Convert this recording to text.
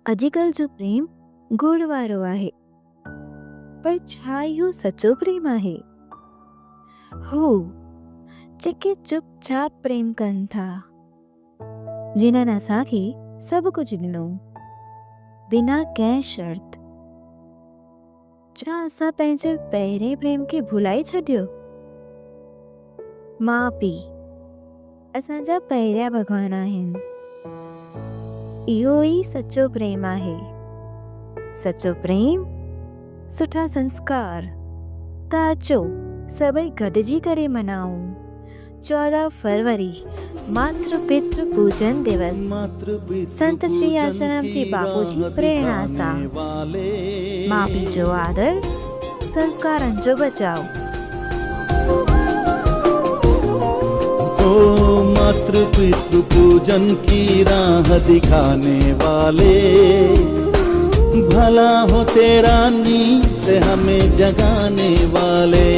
अॼुकल्ह जो प्रेम गुड़ वारो आहे, पर छा इहो सचो प्रेम आहे? हू जेके चुपचाप प्रेम कनि था, जिन्हनि असांखे सभु कुझु ॾिनो बिना कंहिं शर्त। छा असां पंहिंजे पहिरें प्रेम खे भुलाए छॾियो? माउ पीउ असांजा पहिरियां भॻवान आहिनि। इहो ई सचो प्रेम आहे। सचो प्रेम, सुठा संस्कार। त अचो सभई गॾिजी करे मनाऊं 14 फरवरी मातृ पितृ पूजन दिवस। संत श्री आश्रम जी बापूजी प्रेरणा सां माउ पीउ जो आदर, संस्कारनि जो बचाव। ओ मातृ पितृ पूजन की राह दिखाने वाले, भला हो तेरा नींद से हमें जगाने वाले।